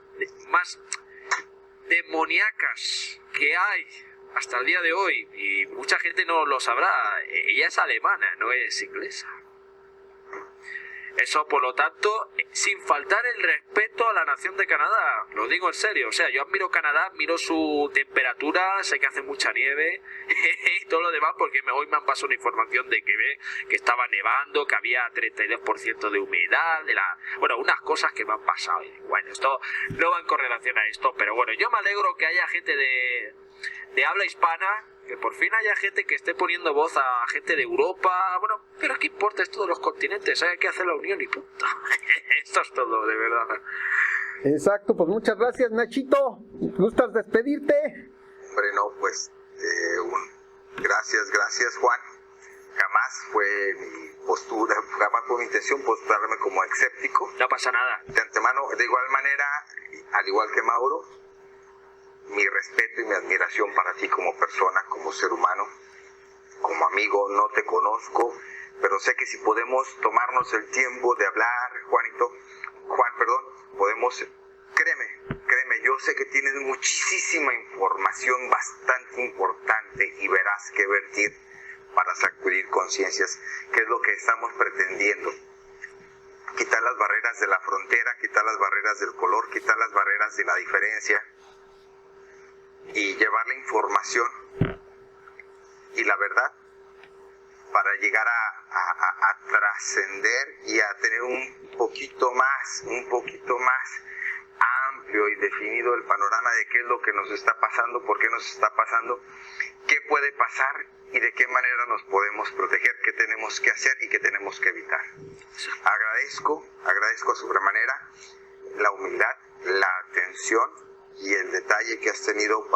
demoníacas que hay hasta el día de hoy, y mucha gente no lo sabrá. Ella es alemana, no es inglesa. Eso, por lo tanto, sin faltar el respeto a la nación de Canadá, lo digo en serio. O sea, yo admiro Canadá, admiro su temperatura, sé que hace mucha nieve y todo lo demás, porque hoy me han pasado una información de que estaba nevando, que había 32% de humedad, bueno, unas cosas que me han pasado. Bueno, esto no va en correlación a esto, pero bueno, yo me alegro que haya gente de habla hispana, que por fin haya gente que esté poniendo voz a gente de Europa. Bueno, pero ¿qué importa? Es todos los continentes, hay que hacer la unión y punto. Esto es todo, de verdad. Exacto, pues muchas gracias, Nachito. ¿Gustas despedirte? Hombre, no, pues gracias, Juan. Jamás fue mi postura, jamás fue mi intención postularme como escéptico. No pasa nada. De antemano, de igual manera, al igual que Mauro, mi respeto y mi admiración para ti como persona, como ser humano, como amigo. No te conozco, pero sé que si podemos tomarnos el tiempo de hablar, Juan, podemos, créeme, créeme, yo sé que tienes muchísima información bastante importante y veraz que vertir para sacudir conciencias, que es lo que estamos pretendiendo. Quitar las barreras de la frontera, quitar las barreras del color, quitar las barreras de la diferencia y llevar la información y la verdad para llegar a trascender y a tener un poquito más amplio y definido el panorama de qué es lo que nos está pasando, por qué nos está pasando, qué puede pasar y de qué manera nos podemos proteger, qué tenemos que hacer y qué tenemos que evitar. Agradezco a sobremanera la humildad, la atención y el detalle que has tenido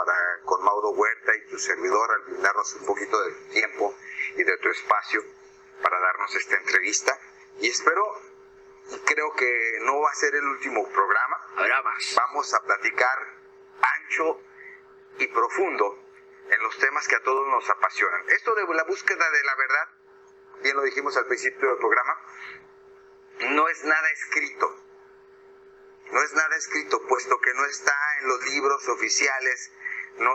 con Mauro Huerta y tu servidor al brindarnos un poquito de tu tiempo y de tu espacio para darnos esta entrevista. Y espero, y creo que no va a ser el último programa. Habrá más. Vamos a platicar ancho y profundo en los temas que a todos nos apasionan. Esto de la búsqueda de la verdad, bien lo dijimos al principio del programa, no es nada escrito. No es nada escrito, puesto que no está en los libros oficiales,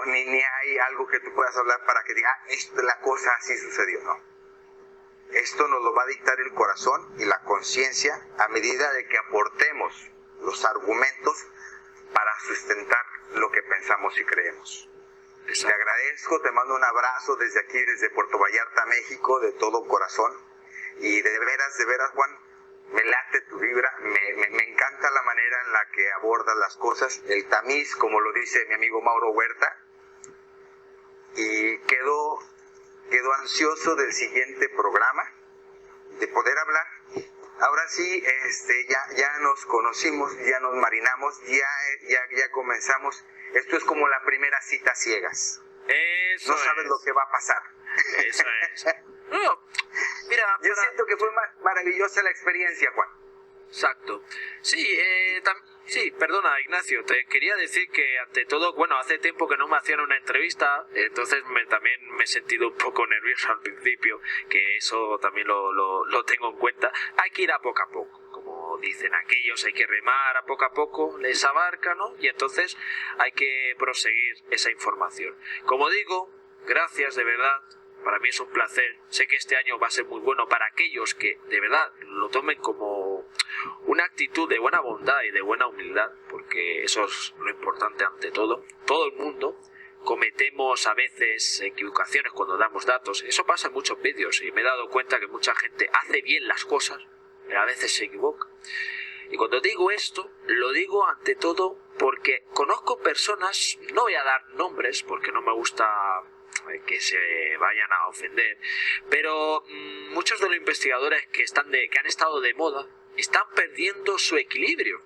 ni hay algo que tú puedas hablar para que diga, la cosa así sucedió, no. Esto nos lo va a dictar el corazón y la conciencia a medida de que aportemos los argumentos para sustentar lo que pensamos y creemos. Te agradezco, te mando un abrazo desde aquí, desde Puerto Vallarta, México, de todo corazón. Y de veras, Juan, me late tu vibra, me encanta la manera en la que abordas las cosas, el tamiz, como lo dice mi amigo Mauro Huerta. Y quedo ansioso del siguiente programa, de poder hablar. Ahora sí, ya nos conocimos, ya nos marinamos, ya comenzamos. Esto es como la primera cita a ciegas. Eso no sabes lo que va a pasar. Eso es. No, mira, yo siento que fue maravillosa la experiencia, Juan. Exacto. Sí, sí, perdona, Ignacio, te quería decir que ante todo, bueno, hace tiempo que no me hacían una entrevista, entonces también me he sentido un poco nervioso al principio, que eso también lo tengo en cuenta. Hay que ir a poco, como dicen aquellos, hay que remar a poco, les abarca, ¿no? Y entonces hay que proseguir esa información. Como digo, gracias de verdad. Para mí es un placer. Sé que este año va a ser muy bueno para aquellos que de verdad lo tomen como una actitud de buena bondad y de buena humildad, porque eso es lo importante ante todo. Todo el mundo cometemos a veces equivocaciones cuando damos datos. Eso pasa en muchos vídeos y me he dado cuenta que mucha gente hace bien las cosas, pero a veces se equivoca. Y cuando digo esto, lo digo ante todo porque conozco personas, no voy a dar nombres porque no me gusta que se vayan a ofender, pero muchos de los investigadores que han estado de moda están perdiendo su equilibrio.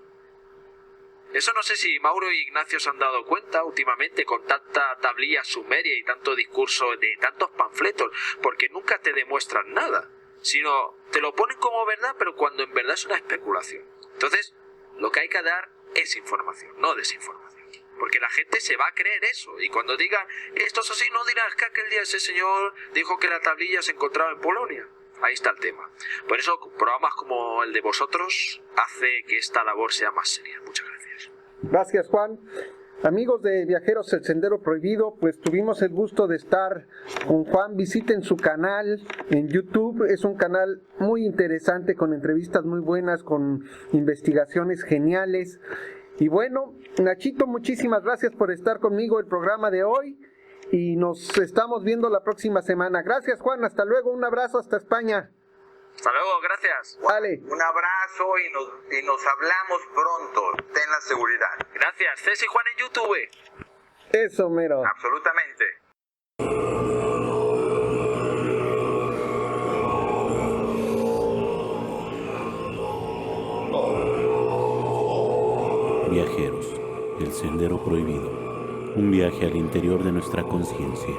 Eso no sé si Mauro y Ignacio se han dado cuenta últimamente con tanta tablilla sumeria y tanto discurso de tantos panfletos, porque nunca te demuestran nada, sino te lo ponen como verdad, pero cuando en verdad es una especulación. Entonces, lo que hay que dar es información, no desinformación. Porque la gente se va a creer eso. Y cuando digan, esto es así, no dirás que aquel día ese señor dijo que la tablilla se encontraba en Polonia. Ahí está el tema. Por eso, programas como el de vosotros hace que esta labor sea más seria. Muchas gracias. Gracias, Juan. Amigos de Viajeros El Sendero Prohibido, pues tuvimos el gusto de estar con Juan. Visiten su canal en YouTube. Es un canal muy interesante, con entrevistas muy buenas, con investigaciones geniales. Y bueno, Nachito, muchísimas gracias por estar conmigo el programa de hoy y nos estamos viendo la próxima semana. Gracias, Juan, hasta luego, un abrazo hasta España. Hasta luego, gracias. Vale. Un abrazo y nos hablamos pronto, ten la seguridad. Gracias, Cés y Juan en YouTube. Eso, mero. Absolutamente. Viajeros, el sendero prohibido, un viaje al interior de nuestra conciencia.